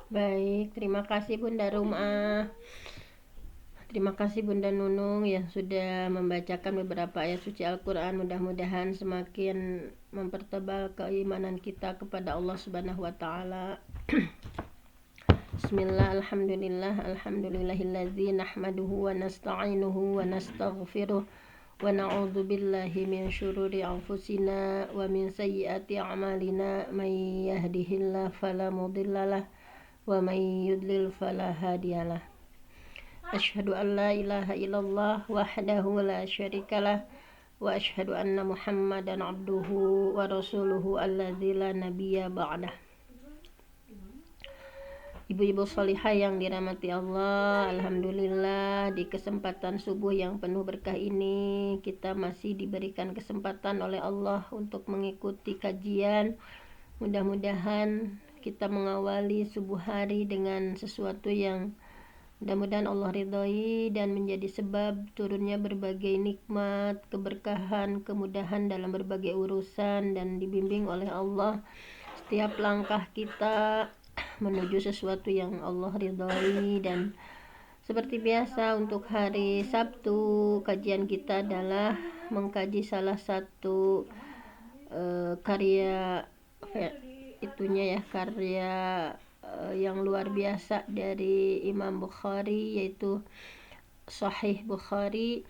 Baik, terima kasih Bunda Rumah. Terima kasih Bunda Nunung yang sudah membacakan beberapa ayat suci Al-Quran. Mudah-mudahan semakin mempertebal keimanan kita kepada Allah Subhanahu wa Ta'ala. Bismillah, alhamdulillah, alhamdulillahilladzi nahmaduhu wa nasta'inuhu wa nastaghfiruh wa na'udzu billahi min syururi anfusina wa min sayyiati a'malina may yahdihillahu fala mudhillalah wa may yudlil fala hadiyalah. Asyhadu an la ilaha illallah wahdahu la syarikalah wa asyhadu anna Muhammadan abduhu wa rasuluhu alladzi la nabiyya ba'dah. Ibu-ibu sholihah yang dirahmati Allah, alhamdulillah di kesempatan subuh yang penuh berkah ini kita masih diberikan kesempatan oleh Allah untuk mengikuti kajian. Mudah-mudahan kita mengawali subuh hari dengan sesuatu yang mudah-mudahan Allah ridhoi dan menjadi sebab turunnya berbagai nikmat, keberkahan, kemudahan dalam berbagai urusan dan dibimbing oleh Allah setiap langkah kita menuju sesuatu yang Allah ridhoi. Dan seperti biasa untuk hari Sabtu kajian kita adalah mengkaji salah satu karya karya yang luar biasa dari Imam Bukhari, yaitu Sahih Bukhari.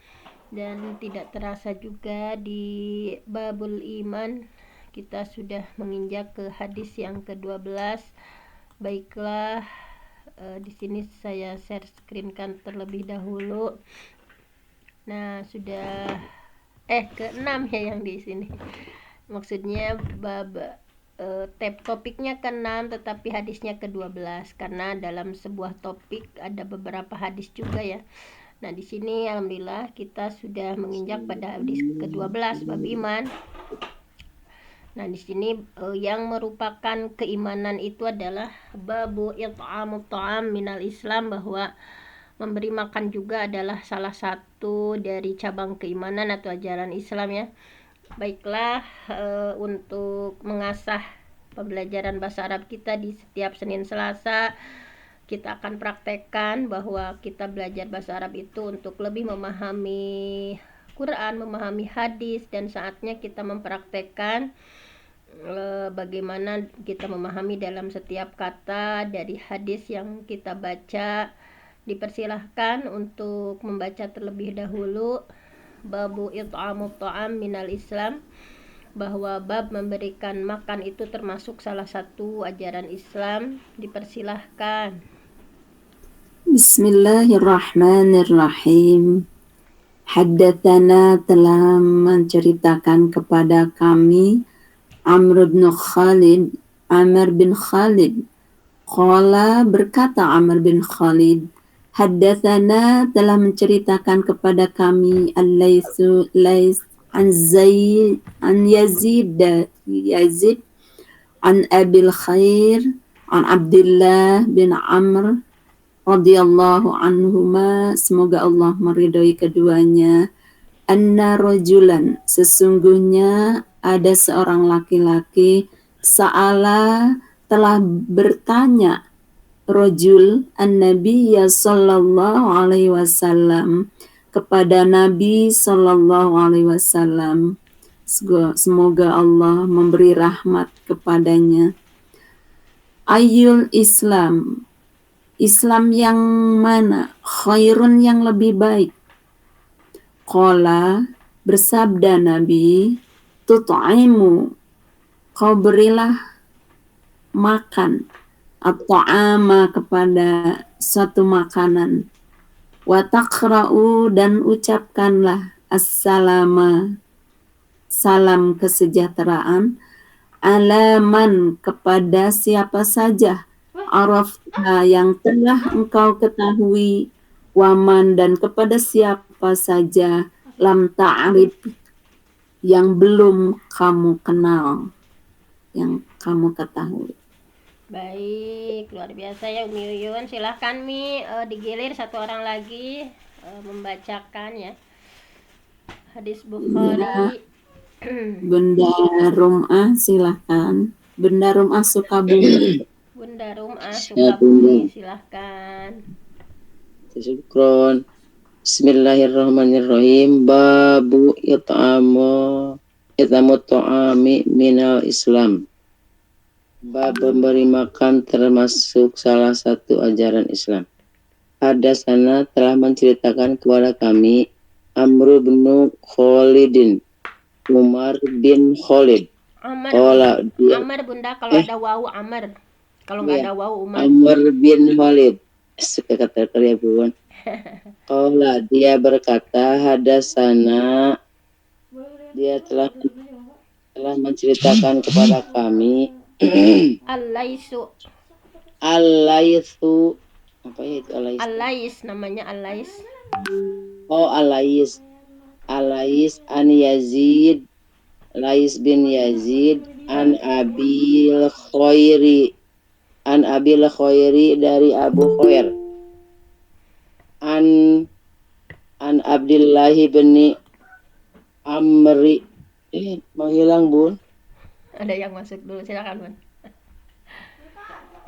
Dan tidak terasa juga di Babul Iman kita sudah menginjak ke hadis yang ke-12. Baiklah, di sini saya share screenkan terlebih dahulu. Nah, sudah ke-6 ya yang di sini. Maksudnya bab topiknya ke-6 tetapi hadisnya ke-12 karena dalam sebuah topik ada beberapa hadis juga ya. Nah, di sini alhamdulillah kita sudah menginjak pada hadis ke-12 bab iman. Nah, di sini yang merupakan keimanan itu adalah babu it'amut ta'am minal Islam, bahwa memberi makan juga adalah salah satu dari cabang keimanan atau ajaran Islam ya. Baiklah, untuk mengasah pembelajaran bahasa Arab kita di setiap Senin Selasa kita akan praktekkan bahwa kita belajar bahasa Arab itu untuk lebih memahami Quran, memahami hadis, dan saatnya kita mempraktekkan bagaimana kita memahami dalam setiap kata dari hadis yang kita baca. Dipersilahkan untuk membaca terlebih dahulu babu it'amut ta'am minal Islam, bahwa bab memberikan makan itu termasuk salah satu ajaran Islam. Dipersilahkan. Bismillahirrahmanirrahim. Haddatsana telah menceritakan kepada kami Amr bin Khalid. Qala berkata Amr bin Khalid, haddatsana telah menceritakan kepada kami Al-Laitsu an Yazid an Abil Khair an Abdullah bin Amr radhiyallahu anhuma, semoga Allah meridhai keduanya, anna rajulan, sesungguhnya ada seorang laki-laki, sa'ala telah bertanya, rajul an-nabiyya sallallahu alaihi wasallam, kepada Nabi sallallahu alaihi wasallam, semoga Allah memberi rahmat kepadanya, ayyul Islam, Islam yang mana, khairun yang lebih baik. Qala, bersabda Nabi, tut'imu, kau berilah makan, at-ta'ama, kepada suatu makanan, wa taqra'u, dan ucapkanlah as-salama, salam kesejahteraan, alaman, kepada siapa saja, arafha, yang telah engkau ketahui, waman, dan kepada siapa saja, lam ta'rif, yang belum kamu kenal, yang kamu ketahui. Baik, luar biasa ya Umi Yuyun. Silahkan Mi, digilir satu orang lagi membacakan ya hadis Bukhari. Ya, Bunda Rumah silahkan. Bunda Rumah Sukabumi. Bunda Rumah Ya Sukabumi, Bunda. silahkan. Syukron. Bismillahirrahmanirrahim. Babu it'amu ta'ami minal Islam. Bab memberi makan termasuk salah satu ajaran Islam. Ada sana telah menceritakan kepada kami Amr bin Khalidin, Umar bin Khalid. Amr, Dia Amr Bunda, kalau ada wawu Amr. Kalau nggak ada wawu Umar. Amr bin Khalid. Suka kata karya buan. Dia berkata, hadasana, dia telah menceritakan kepada kami Al-Laisu. Al-Laitsu, apa ya itu Al-Lais? Al-Lais namanya Al-Lais. Al-Lais. Al-Lais an Yazid, Lais bin Yazid an Abil Khairi dari Abu Khair an Abdillahi bin Amri. Menghilang Bun. Ada yang masuk dulu, silakan Bun.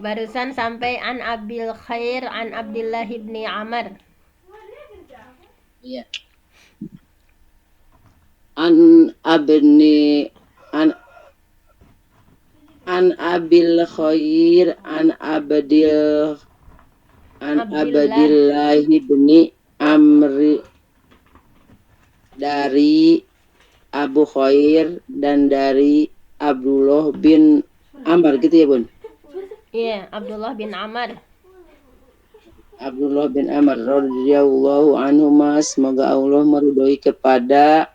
Barusan sampai an Abil Khair an Abdillah bin Amr. Iya. An Abil Khair an Abdillah bin Amri dari Abu Khair dan dari Abdullah bin Amr gitu ya Bun? Iya, Abdullah bin Amr. Abdullah bin Amr radhiyallahu anhuma, semoga Allah meridhoi kepada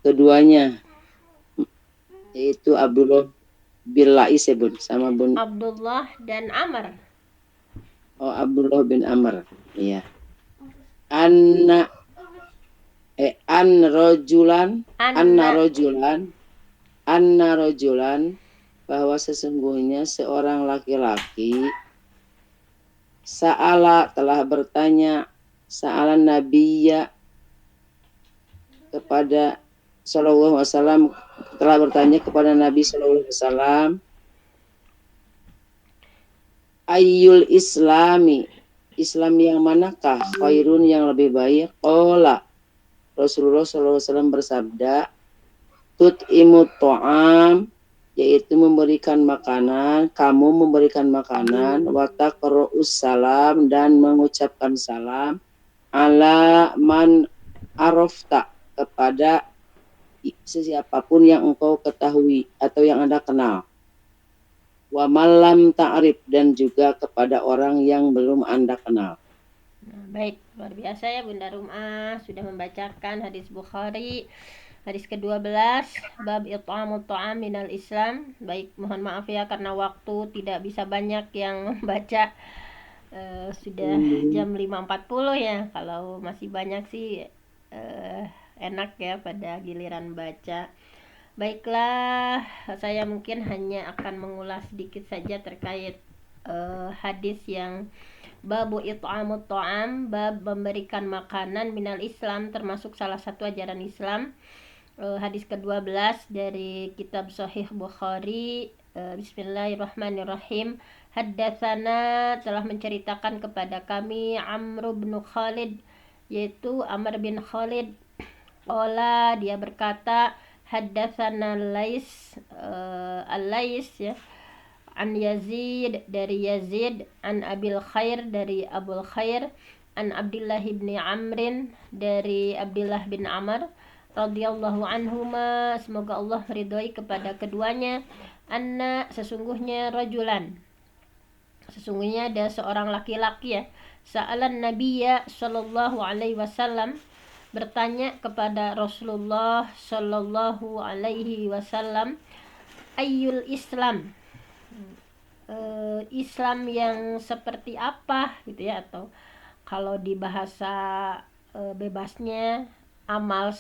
keduanya, yaitu Abdullah bin Lais ya Bun, sama Bun. Abdullah dan Amr. Abdullah bin Amr. Iya. Anna rojulan, bahwa sesungguhnya seorang laki-laki telah bertanya sa'alan nabiyya kepada sallallahu alaihi wasallam, telah bertanya kepada Nabi sallallahu alaihi wasallam, ayyul islami, Islam yang manakah khairun, yang lebih baik? Rasulullah sallallahu alaihi wasallam bersabda, tut'imut ta'am, yaitu memberikan makanan, kamu memberikan makanan, wa taqra'us salam, dan mengucapkan salam, ala man arafta, kepada siapapun yang engkau ketahui atau yang Anda kenal, wa malam ta'rif, dan juga kepada orang yang belum Anda kenal. Baik, luar biasa ya Bunda Rumah sudah membacakan hadis Bukhari, hadis ke-12, bab it'amut ta'am minal Islam. Baik, mohon maaf ya karena waktu tidak bisa banyak yang membaca. Sudah jam 5.40 ya. Kalau masih banyak sih enak ya pada giliran baca. Baiklah, saya mungkin hanya akan mengulas sedikit saja terkait hadis yang babu it'amut ta'am, bab memberikan makanan minal Islam, termasuk salah satu ajaran Islam. Hadis ke-12 dari kitab Sahih Bukhari. Bismillahirrahmanirrahim. Haddatsana, telah menceritakan kepada kami Amr bin Khalid, yaitu Amr bin Khalid. Qala, dia berkata, haddatsana Al-Lais ya, an Yazid, dari Yazid, an Abil Khair, dari Abul Khair, an Abdillah bin Amrin, dari Abdullah bin Amr radhiyallahu anhuma, semoga Allah meridhoi kepada keduanya, anna, sesungguhnya ada seorang laki-laki ya, sa'alan nabiyya sallallahu alaihi wasallam, bertanya kepada Rasulullah sallallahu alaihi wasallam, ayyul Islam, Islam yang seperti apa gitu ya, atau kalau di bahasa bebasnya amal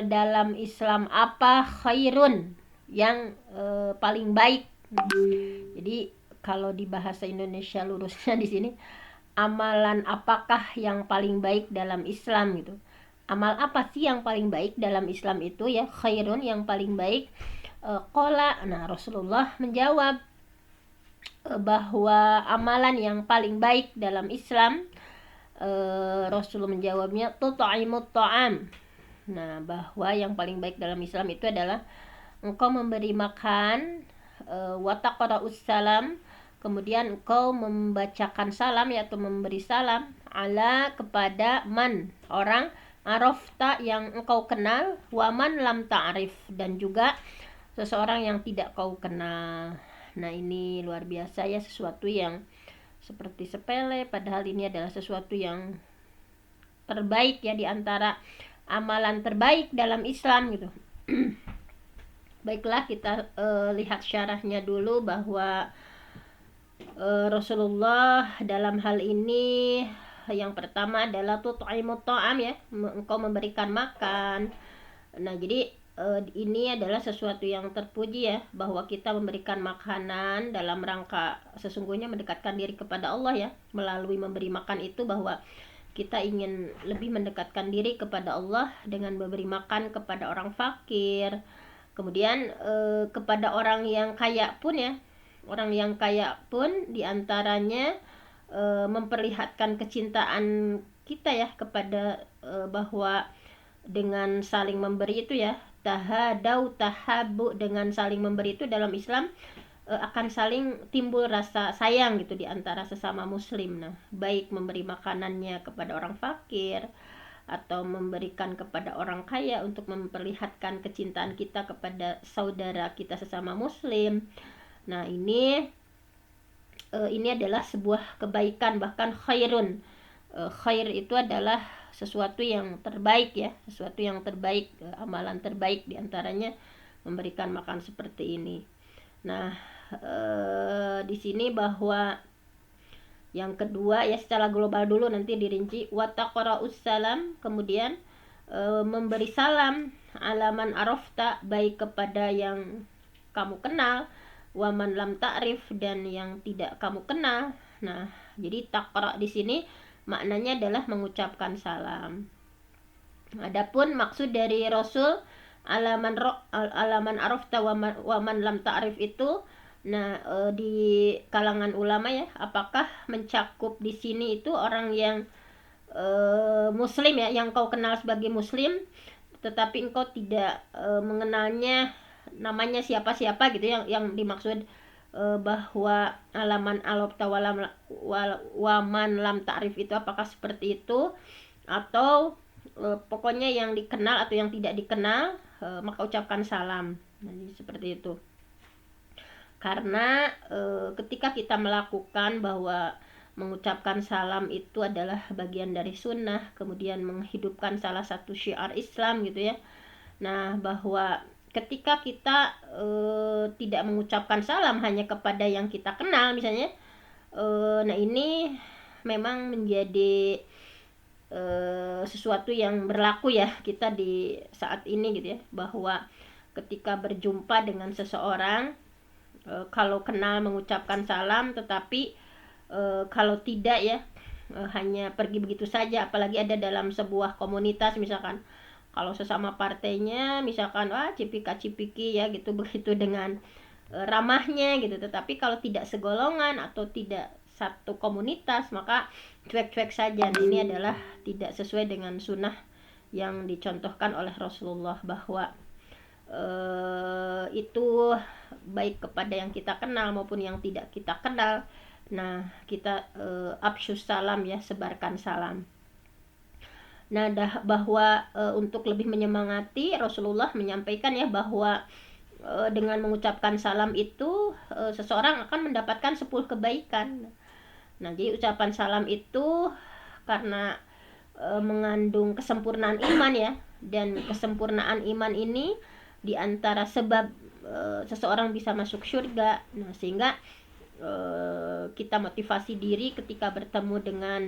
dalam Islam apa, khairun, yang paling baik. Jadi kalau di bahasa Indonesia lurusnya di sini, amalan apakah yang paling baik dalam Islam gitu. Amal apa sih yang paling baik dalam Islam itu ya, khairun, yang paling baik. Qala, nah Rasulullah menjawab bahwa amalan yang paling baik dalam Islam, Rasulullah menjawabnya tut'imut ta'am. Nah, bahwa yang paling baik dalam Islam itu adalah engkau memberi makan, wa taqra'us salam, kemudian engkau membacakan salam, yaitu memberi salam ala kepada man, orang, arafta yang engkau kenal, wa man lam ta'rif, dan juga seseorang yang tidak kau kenal. Nah, ini luar biasa ya, sesuatu yang seperti sepele padahal ini adalah sesuatu yang terbaik ya, di antara amalan terbaik dalam Islam gitu. Baiklah, kita lihat syarahnya dulu bahwa Rasulullah dalam hal ini yang pertama adalah tut'imut ta'am ya, engkau memberikan makan. Nah, jadi ini adalah sesuatu yang terpuji ya, bahwa kita memberikan makanan dalam rangka sesungguhnya mendekatkan diri kepada Allah ya. Melalui memberi makan itu bahwa kita ingin lebih mendekatkan diri kepada Allah dengan memberi makan kepada orang fakir, kemudian kepada orang yang kaya pun ya. Orang yang kaya pun diantaranya memperlihatkan kecintaan kita ya kepada bahwa dengan saling memberi itu ya, tahadau tahabu, dengan saling memberi itu dalam Islam akan saling timbul rasa sayang gitu di antara sesama muslim. Nah, baik memberi makanannya kepada orang fakir atau memberikan kepada orang kaya untuk memperlihatkan kecintaan kita kepada saudara kita sesama muslim. Nah, ini adalah sebuah kebaikan, bahkan khairun. Khair itu adalah sesuatu yang terbaik ya, sesuatu yang terbaik, amalan terbaik diantaranya memberikan makan seperti ini. Nah, di sini bahwa yang kedua ya, secara global dulu nanti dirinci, wa taqra'us salam, kemudian memberi salam alaman arafta, baik kepada yang kamu kenal, wa man lam ta'rif, dan yang tidak kamu kenal. Nah, jadi taqra di sini maknanya adalah mengucapkan salam. Adapun maksud dari Rasul alaman arafta wa man lam ta'rif itu, nah di kalangan ulama ya, apakah mencakup di sini itu orang yang muslim ya, yang kau kenal sebagai muslim tetapi engkau tidak mengenalnya namanya siapa-siapa gitu, yang dimaksud bahwa alaman alofta waman lam ta'rif itu apakah seperti itu, atau pokoknya yang dikenal atau yang tidak dikenal maka ucapkan salam. Jadi seperti itu. Karena ketika kita melakukan bahwa mengucapkan salam itu adalah bagian dari sunnah, kemudian menghidupkan salah satu syiar Islam gitu ya. Nah, bahwa ketika kita tidak mengucapkan salam hanya kepada yang kita kenal misalnya, nah ini memang menjadi sesuatu yang berlaku ya kita di saat ini gitu ya, bahwa ketika berjumpa dengan seseorang, kalau kenal mengucapkan salam, tetapi kalau tidak ya hanya pergi begitu saja, apalagi ada dalam sebuah komunitas misalkan, kalau sesama partainya misalkan cipika-cipiki ya gitu, begitu dengan ramahnya gitu, tetapi kalau tidak segolongan atau tidak satu komunitas maka cuek-cuek saja. Nah, ini adalah tidak sesuai dengan sunnah yang dicontohkan oleh Rasulullah, bahwa itu baik kepada yang kita kenal maupun yang tidak kita kenal. Nah, kita afsyus salam ya, sebarkan salam. Nah, bahwa untuk lebih menyemangati, Rasulullah menyampaikan ya bahwa dengan mengucapkan salam itu seseorang akan mendapatkan 10 kebaikan. Nah, jadi ucapan salam itu karena mengandung kesempurnaan iman ya, dan kesempurnaan iman ini diantara sebab seseorang bisa masuk surga. Nah, sehingga kita motivasi diri ketika bertemu dengan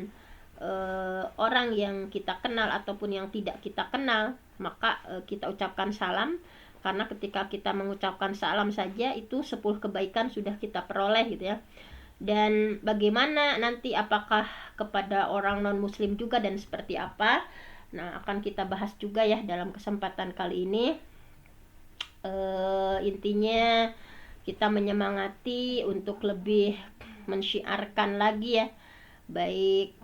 orang yang kita kenal ataupun yang tidak kita kenal, maka kita ucapkan salam, karena ketika kita mengucapkan salam saja itu 10 kebaikan sudah kita peroleh gitu ya. Dan bagaimana nanti, apakah kepada orang non muslim juga dan seperti apa, nah akan kita bahas juga ya dalam kesempatan kali ini. Intinya kita menyemangati untuk lebih mensyiarkan lagi ya, baik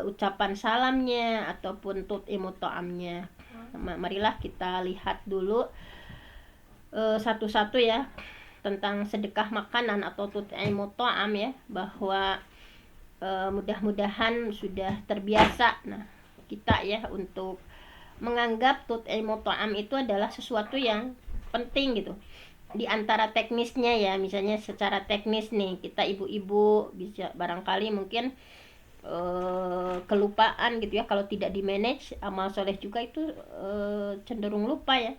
ucapan salamnya ataupun tut'imu ta'amnya. Marilah kita lihat dulu satu-satu ya tentang sedekah makanan atau tut'imu ta'am ya, bahwa mudah-mudahan sudah terbiasa kita ya untuk menganggap tut'imu ta'am itu adalah sesuatu yang penting gitu. Di antara teknisnya ya, misalnya secara teknis nih, kita ibu-ibu bisa barangkali mungkin kelupaan gitu ya, kalau tidak di manage amal soleh juga itu cenderung lupa ya.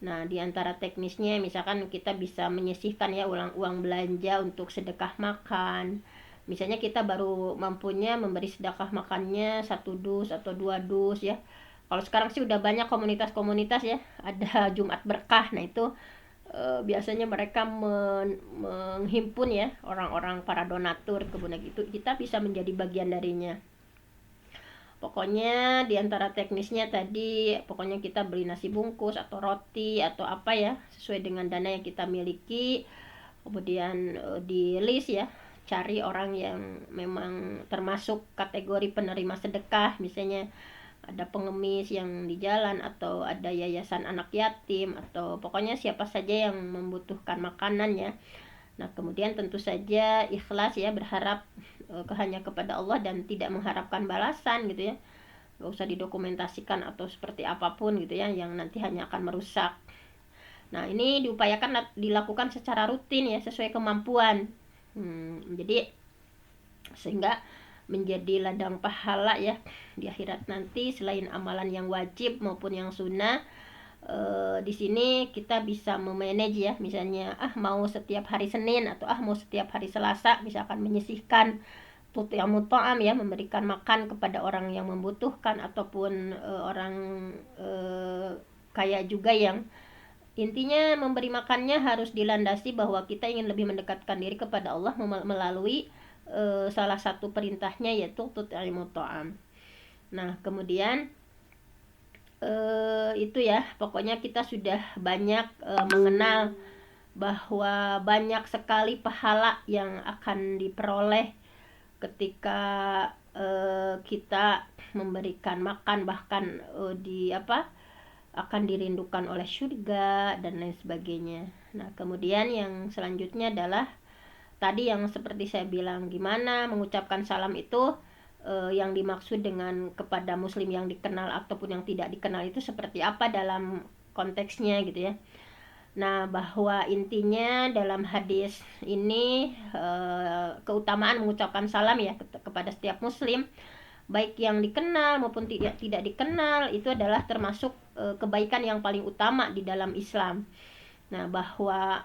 Nah, di antara teknisnya misalkan kita bisa menyisihkan ya uang belanja untuk sedekah makan. Misalnya kita baru mampunya memberi sedekah makannya 1 dus atau 2 dus ya. Kalau sekarang sih udah banyak komunitas-komunitas ya, ada Jumat Berkah. Nah, itu biasanya mereka menghimpun ya orang-orang para donatur kemudian gitu kita bisa menjadi bagian darinya. Pokoknya di antara teknisnya tadi, pokoknya kita beli nasi bungkus atau roti atau apa ya, sesuai dengan dana yang kita miliki. Kemudian di list ya, cari orang yang memang termasuk kategori penerima sedekah, misalnya ada pengemis yang di jalan atau ada yayasan anak yatim atau pokoknya siapa saja yang membutuhkan makanan ya. Nah, kemudian tentu saja ikhlas ya, berharap hanya kepada Allah dan tidak mengharapkan balasan gitu ya. Gak usah didokumentasikan atau seperti apapun gitu ya, yang nanti hanya akan merusak. Nah, ini diupayakan dilakukan secara rutin ya, sesuai kemampuan. Jadi sehingga menjadi ladang pahala ya di akhirat nanti, selain amalan yang wajib maupun yang sunnah. Di sini kita bisa memanage ya, misalnya mau setiap hari Senin atau mau setiap hari Selasa misalkan menyisihkan tut'imu ta'am ya, memberikan makan kepada orang yang membutuhkan ataupun orang kaya juga, yang intinya memberi makannya harus dilandasi bahwa kita ingin lebih mendekatkan diri kepada Allah melalui salah satu perintahnya yaitu tut'imu ta'am. Nah, kemudian itu ya, pokoknya kita sudah banyak mengenal bahwa banyak sekali pahala yang akan diperoleh ketika kita memberikan makan, bahkan akan dirindukan oleh surga dan lain sebagainya. Nah, kemudian yang selanjutnya adalah tadi yang seperti saya bilang, gimana mengucapkan salam itu, yang dimaksud dengan kepada muslim yang dikenal ataupun yang tidak dikenal itu seperti apa dalam konteksnya gitu ya. Nah, bahwa intinya dalam hadis ini keutamaan mengucapkan salam ya kepada setiap muslim, baik yang dikenal maupun tidak dikenal, itu adalah termasuk kebaikan yang paling utama di dalam Islam. Nah, bahwa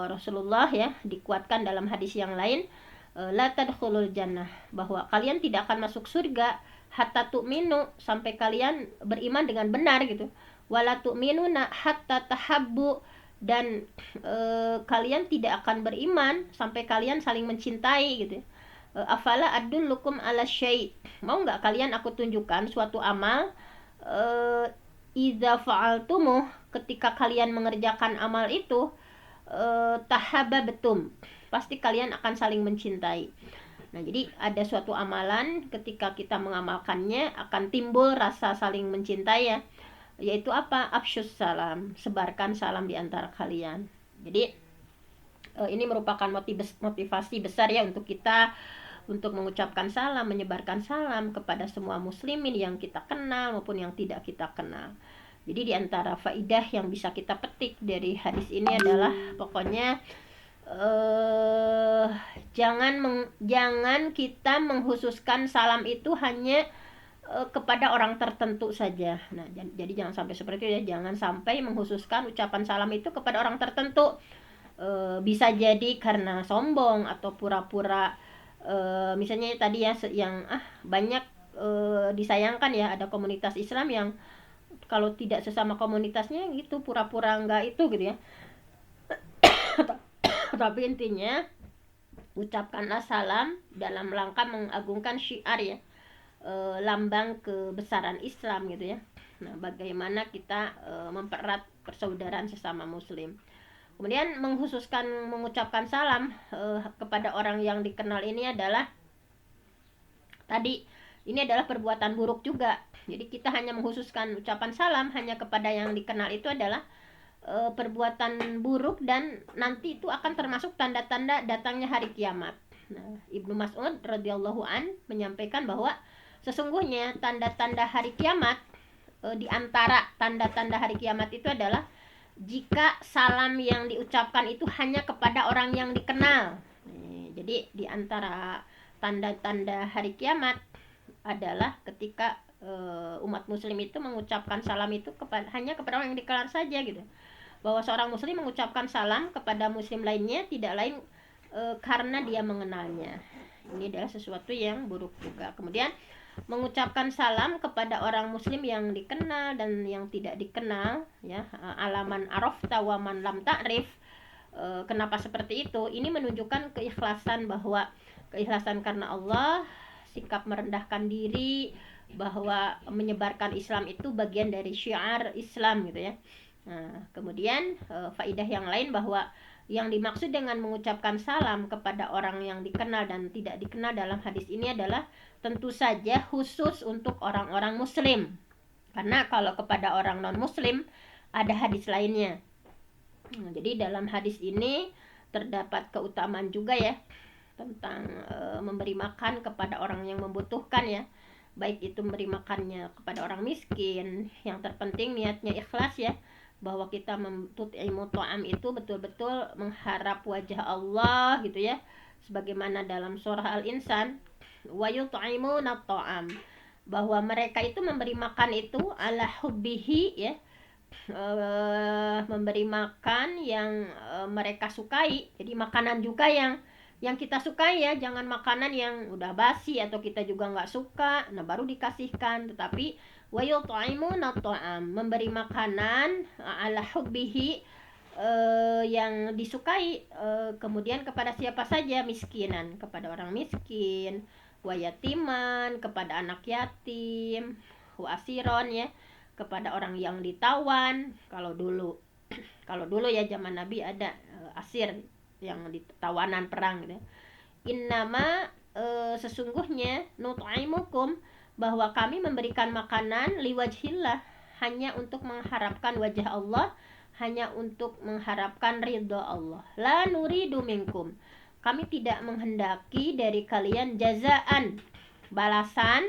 Rasulullah ya dikuatkan dalam hadis yang lain, la tadkhulul jannah, bahwa kalian tidak akan masuk surga hatta tu'minu, sampai kalian beriman dengan benar gitu. Wala tu'minuna hatta tahabbu, dan kalian tidak akan beriman sampai kalian saling mencintai gitu. Afala adullukum ala syai', mau nggak kalian aku tunjukkan suatu amal, idza fa'altumuh, ketika kalian mengerjakan amal itu, tahabbatum, pasti kalian akan saling mencintai. Nah, jadi ada suatu amalan ketika kita mengamalkannya akan timbul rasa saling mencintai ya, yaitu apa? Afsyus salam, sebarkan salam di antara kalian. Jadi ini merupakan motivasi besar ya untuk kita untuk mengucapkan salam, menyebarkan salam kepada semua muslimin yang kita kenal maupun yang tidak kita kenal. Jadi di antara faidah yang bisa kita petik dari hadis ini adalah pokoknya jangan kita menghususkan salam itu hanya kepada orang tertentu saja. Nah, jadi jangan sampai seperti itu ya, jangan sampai menghususkan ucapan salam itu kepada orang tertentu. Bisa jadi karena sombong atau pura-pura, misalnya tadi ya yang banyak disayangkan ya, ada komunitas Islam yang kalau tidak sesama komunitasnya gitu pura-pura enggak itu gitu ya. Tapi intinya ucapkanlah salam dalam rangka mengagungkan syiar ya, lambang kebesaran Islam gitu ya. Nah, bagaimana kita mempererat persaudaraan sesama muslim. Kemudian menghususkan mengucapkan salam kepada orang yang dikenal ini adalah tadi ini adalah perbuatan buruk juga. Jadi kita hanya menghususkan ucapan salam hanya kepada yang dikenal itu adalah perbuatan buruk dan nanti itu akan termasuk tanda-tanda datangnya hari kiamat. Nah, Ibnu Mas'ud radhiyallahu an menyampaikan bahwa sesungguhnya tanda-tanda hari kiamat di antara tanda-tanda hari kiamat itu adalah jika salam yang diucapkan itu hanya kepada orang yang dikenal. Jadi di antara tanda-tanda hari kiamat adalah ketika umat muslim itu mengucapkan salam itu hanya kepada orang yang dikenal saja gitu. Bahwa seorang muslim mengucapkan salam kepada muslim lainnya tidak lain karena dia mengenalnya. Ini adalah sesuatu yang buruk juga. Kemudian mengucapkan salam kepada orang muslim yang dikenal dan yang tidak dikenal, ya, alaman arafta wa man lam ta'rif. Kenapa seperti itu? Ini menunjukkan keikhlasan, bahwa keikhlasan karena Allah, sikap merendahkan diri, bahwa menyebarkan Islam itu bagian dari syiar Islam gitu ya. Nah, kemudian faidah yang lain bahwa yang dimaksud dengan mengucapkan salam kepada orang yang dikenal dan tidak dikenal dalam hadis ini adalah tentu saja khusus untuk orang-orang muslim. Karena kalau kepada orang non-muslim ada hadis lainnya. Nah, jadi dalam hadis ini terdapat keutamaan juga ya tentang memberi makan kepada orang yang membutuhkan ya. Baik itu memberi makannya kepada orang miskin, yang terpenting niatnya ikhlas ya, bahwa kita tut'imu ta'am itu betul-betul mengharap wajah Allah gitu ya, sebagaimana dalam surah Al-Insan, wa yut'imuna ta'am, bahwa mereka itu memberi makan itu ala hubbihi ya, memberi makan yang mereka sukai. Jadi makanan juga yang kita sukai ya, jangan makanan yang udah basi atau kita juga nggak suka, nah baru dikasihkan. Tetapi wa yut'imuna ta'am, memberi makanan ala hubbihi, yang disukai, kemudian kepada siapa saja, miskinan, kepada orang miskin, wa yatiman, kepada anak yatim, wa asiron ya, kepada orang yang ditawan. Kalau dulu ya zaman Nabi ada asir yang di tawanan perang gitu. Innama sesungguhnya nut'imukum, bahwa kami memberikan makanan liwajhillah, hanya untuk mengharapkan wajah Allah, hanya untuk mengharapkan ridha Allah. La nuridu minkum, kami tidak menghendaki dari kalian jazaan, balasan,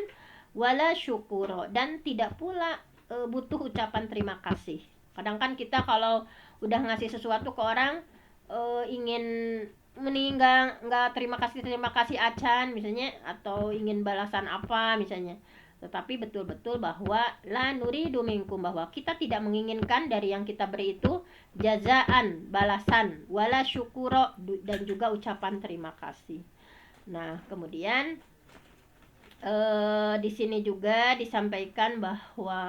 wala syukuro, dan tidak pula butuh ucapan terima kasih. Kadang kan kita kalau udah ngasih sesuatu ke orang, ingin meninggal nggak terima kasih acan misalnya, atau ingin balasan apa misalnya. Tetapi betul-betul bahwa la nuridu minkum, bahwa kita tidak menginginkan dari yang kita beri itu jazaan, balasan, wala syukuro, dan juga ucapan terima kasih. Nah, kemudian di sini juga disampaikan bahwa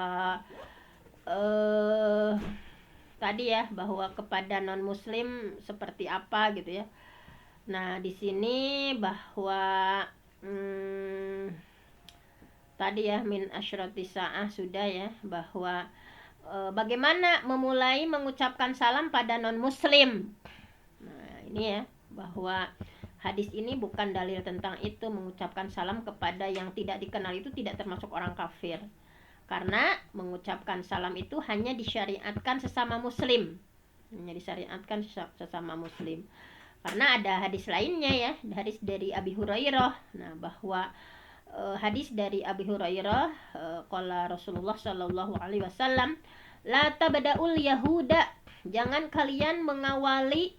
tadi ya, bahwa kepada non muslim seperti apa gitu ya. Nah, di sini bahwa tadi ya min asyrati sa'ah sudah ya, bahwa bagaimana memulai mengucapkan salam pada non muslim. Nah, ini ya, bahwa hadis ini bukan dalil tentang itu, mengucapkan salam kepada yang tidak dikenal itu tidak termasuk orang kafir. Karena mengucapkan salam itu hanya disyariatkan sesama muslim. Hanya disyariatkan sesama muslim. Karena ada hadis lainnya ya, hadis dari Abi Hurairah. Nah, bahwa hadis dari Abi Hurairah, qala Rasulullah sallallahu alaihi wasallam, la tabda'ul yahuda, jangan kalian mengawali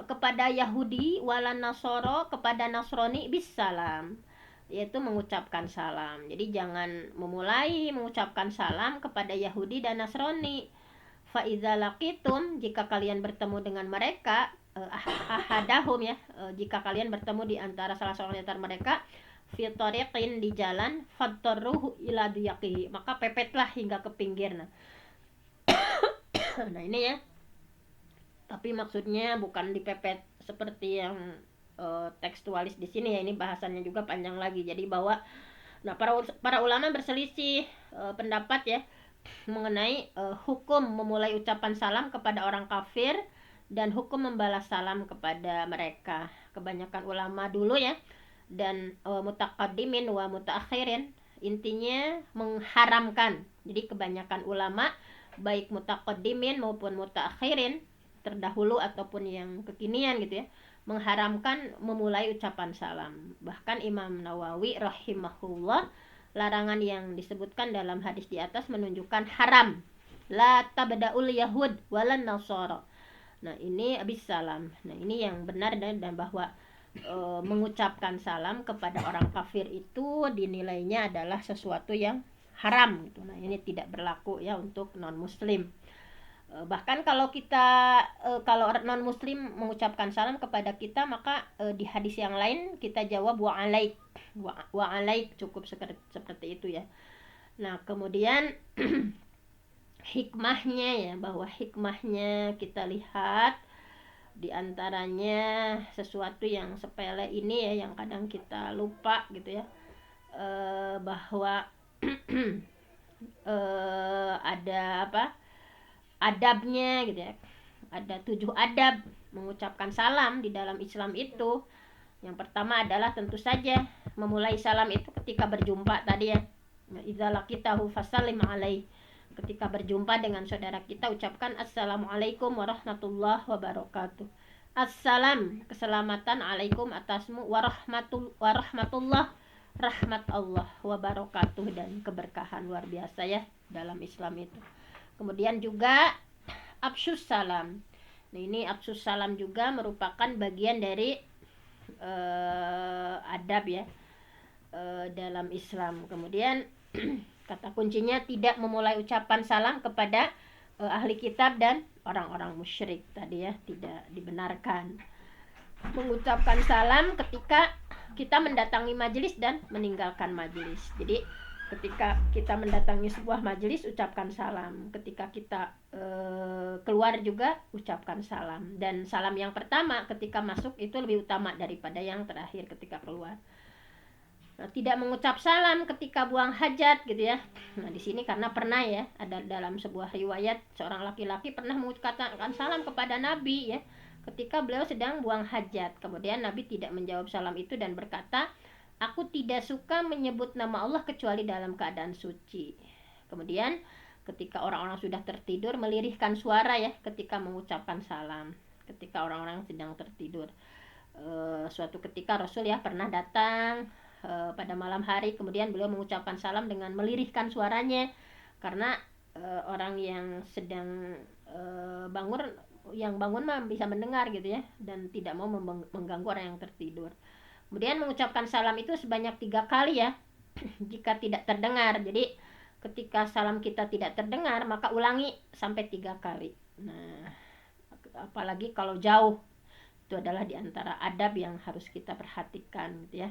kepada Yahudi, wala Nasoro, kepada Nasrani, bisalam, yaitu mengucapkan salam. Jadi jangan memulai mengucapkan salam kepada Yahudi dan Nasrani. Fa idza laqitum, jika kalian bertemu dengan mereka, ahadahum ya, jika kalian bertemu di antara salah seorang di antara mereka, fi tariqin, di jalan, fattaruhu ila diyaqihi, maka pepetlah hingga ke pinggir. Nah ini ya, tapi maksudnya bukan dipepet seperti yang tekstualis di sini ya, ini bahasannya juga panjang lagi. Jadi bahwa para ulama berselisih pendapat ya, mengenai hukum memulai ucapan salam kepada orang kafir dan hukum membalas salam kepada mereka. Kebanyakan ulama dulu ya, dan mutaqaddimin wa mutaakhirin, intinya mengharamkan. Jadi kebanyakan ulama baik mutaqaddimin maupun mutaakhirin, terdahulu ataupun yang kekinian gitu ya, mengharamkan memulai ucapan salam. Bahkan Imam Nawawi rahimahullah, larangan yang disebutkan dalam hadis di atas menunjukkan haram. La tabda'ul yahud walan nasara. Nah, ini abis salam. Nah, ini yang benar, dan bahwa mengucapkan salam kepada orang kafir itu dinilainya adalah sesuatu yang haram gitu. Nah, ini tidak berlaku ya untuk non muslim. Bahkan kalau kita kalau non muslim mengucapkan salam kepada kita, maka di hadis yang lain kita jawab wa alaik, cukup seperti itu ya. Nah, kemudian hikmahnya ya, bahwa hikmahnya kita lihat diantaranya sesuatu yang sepele ini ya, yang kadang kita lupa gitu ya, bahwa ada apa, adabnya gitu ya. Ada 7 adab mengucapkan salam di dalam Islam itu. Yang pertama adalah tentu saja memulai salam itu ketika berjumpa tadi ya. Idza laqitahu fasallim alaihi. Ketika berjumpa dengan saudara kita, ucapkan assalamualaikum warahmatullahi wabarakatuh. Assalam, keselamatan, alaikum atasmu, warahmatullah, rahmat Allah, wabarakatuh, dan keberkahan luar biasa ya dalam Islam itu. Kemudian juga absyus salam. Nah, ini absyus salam juga merupakan bagian dari adab ya dalam Islam. Kemudian kata kuncinya tidak memulai ucapan salam kepada ahli kitab dan orang-orang musyrik tadi ya, tidak dibenarkan mengucapkan salam ketika kita mendatangi majelis dan meninggalkan majelis. Jadi ketika kita mendatangi sebuah majelis, ucapkan salam. Ketika kita keluar juga ucapkan salam. Dan salam yang pertama ketika masuk itu lebih utama daripada yang terakhir ketika keluar. Nah, tidak mengucap salam ketika buang hajat gitu ya. Nah, di sini karena pernah ya, ada dalam sebuah riwayat seorang laki-laki pernah mengucapkan salam kepada Nabi ya, ketika beliau sedang buang hajat. Kemudian Nabi tidak menjawab salam itu dan berkata, aku tidak suka menyebut nama Allah kecuali dalam keadaan suci. Kemudian ketika orang-orang sudah tertidur, melirihkan suara ya ketika mengucapkan salam, ketika orang-orang sedang tertidur. Suatu ketika Rasul ya pernah datang pada malam hari, kemudian beliau mengucapkan salam dengan melirihkan suaranya, karena orang yang sedang bangun mah bisa mendengar gitu ya, dan tidak mau mengganggu orang yang tertidur. Kemudian mengucapkan salam itu sebanyak 3 kali ya jika tidak terdengar. Jadi ketika salam kita tidak terdengar, maka ulangi sampai 3 kali. Nah, apalagi kalau jauh, itu adalah diantara adab yang harus kita perhatikan gitu ya.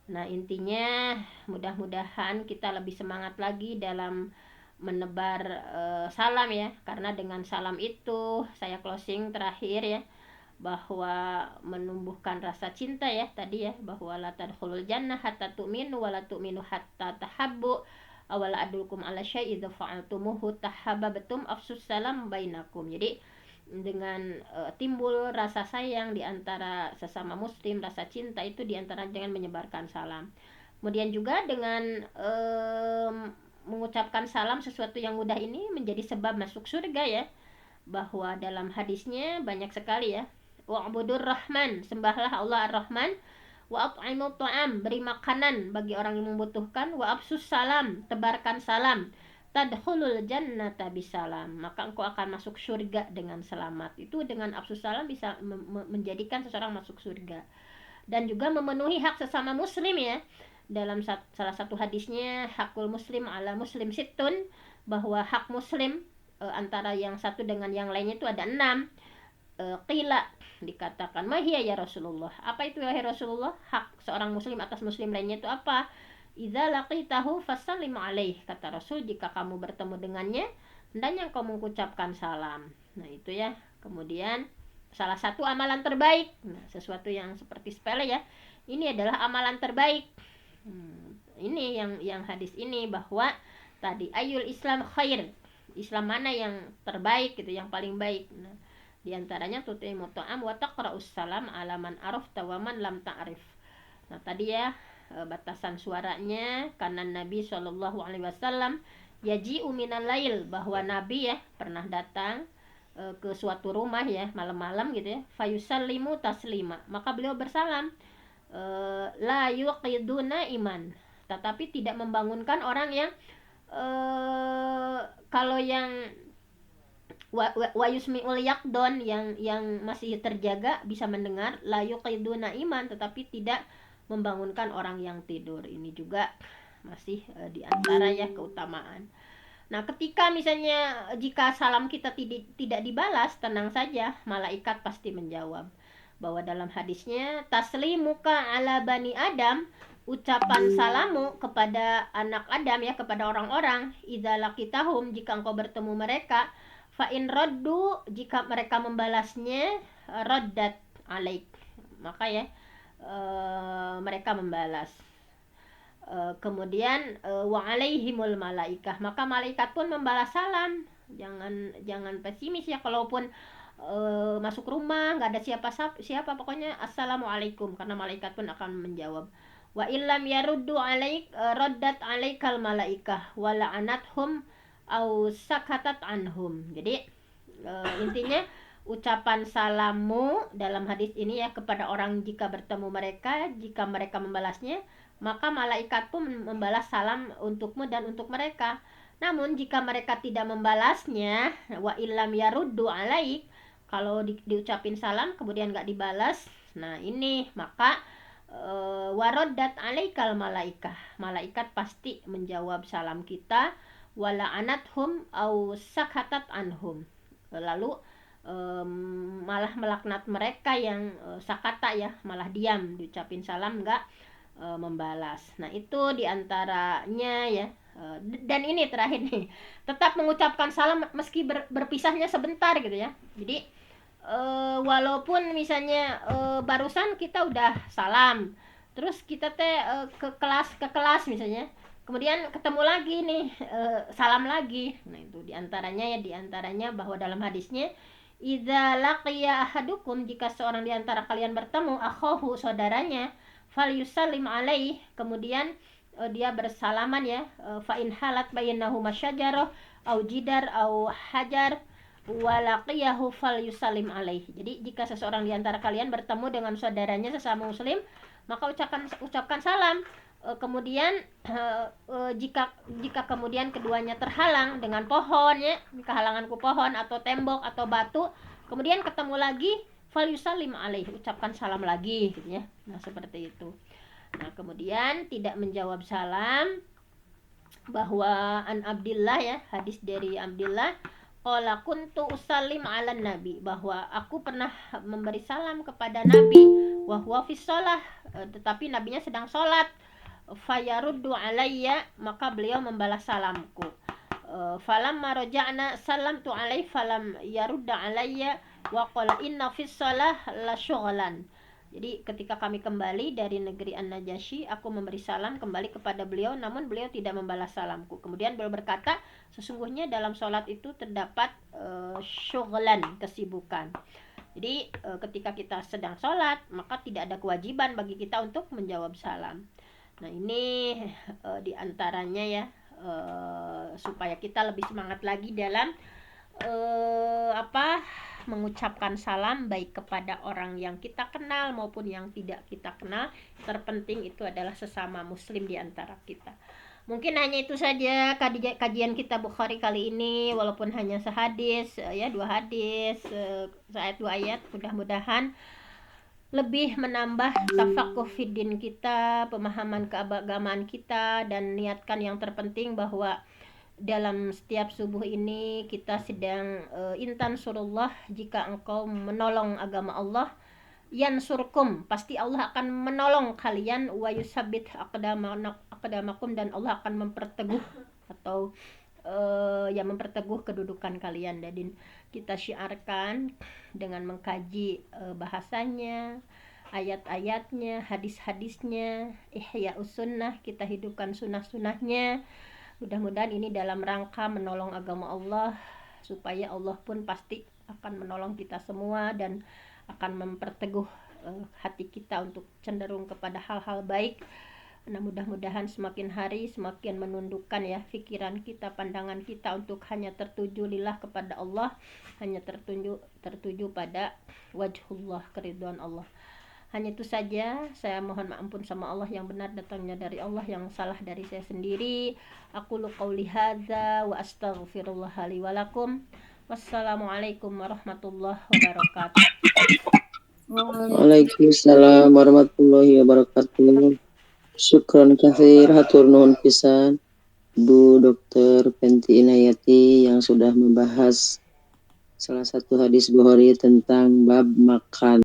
Nah, intinya mudah-mudahan kita lebih semangat lagi dalam menebar salam ya, karena dengan salam itu saya closing terakhir ya, bahwa menumbuhkan rasa cinta ya tadi ya, bahwa la tadkhulul jannah hatta tu'minu wa la tu'minu hatta tahabbu awala adulkum ala syai'idz fa'altumuhu tahabbtum afsus salam bainakum. Jadi dengan timbul rasa sayang di antara sesama muslim, rasa cinta itu di antara dengan menyebarkan salam. Kemudian juga dengan mengucapkan salam, sesuatu yang mudah ini menjadi sebab masuk surga ya, bahwa dalam hadisnya banyak sekali ya, wa'budur rahman, sembahlah Allah ar-Rahman, wa at'imut ta'am, beri makanan bagi orang yang membutuhkan, wa absus salam, tebarkan salam, tadkhulul jannata bisalam, maka engkau akan masuk surga dengan selamat. Itu dengan absus salam bisa menjadikan seseorang masuk surga. Dan juga memenuhi hak sesama muslim ya, dalam salah satu hadisnya, hakul muslim ala muslim sittun, bahwa hak muslim antara yang satu dengan yang lainnya itu ada 6. Qila, dikatakan, mahia ya Rasulullah, apa itu wahai Rasulullah, hak seorang muslim atas muslim lainnya itu apa? Idza laqitahu fasallim alaih, kata Rasul, jika kamu bertemu dengannya hendaknya engkau mengucapkan salam. Nah, itu ya. Kemudian salah satu amalan terbaik, nah, sesuatu yang seperti sepele ya, ini adalah amalan terbaik. Ini yang hadis ini, bahwa tadi ayul Islam khair, Islam mana yang terbaik gitu, yang paling baik. Nah, di antaranya tut'imu ta'am wa taqra'us salam ala man arafta wa man lam ta'rif. Nah, tadi ya batasan suaranya karena Nabi Shallallahu alaihi wasallam yaji'u minal lail, bahwa Nabi ya pernah datang ke suatu rumah ya malam-malam gitu ya, fayusallimu taslima, maka beliau bersalam, la yuqiduna iman, tetapi tidak membangunkan orang yang kalau yang wa yusmi'ul yaqdon, yang masih terjaga bisa mendengar, la yuqiduna iman, tetapi tidak membangunkan orang yang tidur. Ini juga masih di antara ya keutamaan. Nah, ketika misalnya jika salam kita tidak dibalas, tenang saja, malaikat pasti menjawab. Bahwa dalam hadisnya, taslimuka ala bani Adam, ucapan salamu kepada anak Adam ya, kepada orang-orang, idza laqitahum, jika engkau bertemu mereka, fa in raddu, jika mereka membalasnya, raddat alaik, maka ya mereka membalas. Kemudian wa alaihimul malaikah, maka malaikat pun membalas salam. Jangan pesimis ya, kalaupun masuk rumah nggak ada siapa pokoknya assalamualaikum, karena malaikat pun akan menjawab. Wa illam yaruddu alaik raddat alaikal malaikah wa la'anathum au sakatat anhum. Jadi intinya ucapan salamu dalam hadis ini ya kepada orang jika bertemu mereka, jika mereka membalasnya, maka malaikat pun membalas salam untukmu dan untuk mereka. Namun jika mereka tidak membalasnya, wa illam yaruddu alaik, kalau diucapin salam kemudian nggak dibalas, nah ini maka waroddat alaikal malaikah, malaikat pasti menjawab salam kita, wala anathum au sakatat anhum, lalu malah melaknat mereka yang sakata ya, malah diam, diucapin salam nggak membalas. Nah, itu diantaranya ya. Dan ini terakhir nih, tetap mengucapkan salam meski berpisahnya sebentar gitu ya. Jadi walaupun misalnya barusan kita udah salam, terus kita ke kelas misalnya, kemudian ketemu lagi nih salam lagi. Nah, itu diantaranya bahwa dalam hadisnya, idza laqiya ahadukum, jika seorang di antara kalian bertemu akhahu, saudaranya, fal yusallim alaih, kemudian dia bersalaman ya, fa in halat bainahu masyajarah au jidar au hajar walaqiyahu fal yusallim alaih. Jadi jika seseorang di antara kalian bertemu dengan saudaranya sesama muslim, maka ucapkan salam. Kemudian jika kemudian keduanya terhalang dengan pohon ya, kehalanganku pohon atau tembok atau batu, kemudian ketemu lagi, fal yusallim alaih, ucapkan salam lagi gitu ya. Nah, seperti itu. Nah, kemudian tidak menjawab salam, bahwa an Abdillah ya, hadis dari Abdillah, qala kuntu usallim ala nabi, bahwa aku pernah memberi salam kepada Nabi, wa huwa fi shalah, tetapi nabinya sedang sholat, fayaruddu alayya, maka beliau membalas salamku. Falamma raja'na salamtu alaihi falam yarudda alayya wa qala inna fis shalah la syughlan. Jadi ketika kami kembali dari negeri An-Najasyi, aku memberi salam kembali kepada beliau, namun beliau tidak membalas salamku. Kemudian beliau berkata, sesungguhnya dalam sholat itu terdapat syughlan, kesibukan. Jadi ketika kita sedang sholat, maka tidak ada kewajiban bagi kita untuk menjawab salam. Nah, ini diantaranya ya, supaya kita lebih semangat lagi dalam mengucapkan salam baik kepada orang yang kita kenal maupun yang tidak kita kenal. Terpenting itu adalah sesama muslim di antara kita. Mungkin hanya itu saja kajian kita Bukhari kali ini, walaupun hanya sehadis ya, 2 hadis, seayat 2 ayat, mudah-mudahan lebih menambah tafaqquh fiddin kita, pemahaman keagamaan kita, dan niatkan yang terpenting bahwa dalam setiap subuh ini kita sedang intan surullah, jika engkau menolong agama Allah, yansurkum, pasti Allah akan menolong kalian, wa yusabbit aqdamakum, dan Allah akan memperteguh atau memperteguh kedudukan kalian. Dan kita syiarkan dengan mengkaji bahasanya, ayat-ayatnya, hadis-hadisnya, ihya sunnah, kita hidupkan sunnah-sunnahnya. Mudah-mudahan ini dalam rangka menolong agama Allah, supaya Allah pun pasti akan menolong kita semua dan akan memperteguh hati kita untuk cenderung kepada hal-hal baik. Nah, mudah-mudahan semakin hari semakin menundukkan ya pikiran kita, pandangan kita untuk hanya tertuju lillah kepada Allah, hanya tertuju pada wajhullah, keridhaan Allah. Hanya itu saja, saya mohon ampun sama Allah, yang benar datangnya dari Allah, yang salah dari saya sendiri. Aqulu qauli hadza wa astaghfirullah li wa lakum. Wassalamualaikum warahmatullahi wabarakatuh. Waalaikumsalam warahmatullahi wabarakatuh. Syukron katsir, hatur nuhun pisan Bu Dr. Penti Inayati yang sudah membahas salah satu hadis Bukhari tentang bab makan.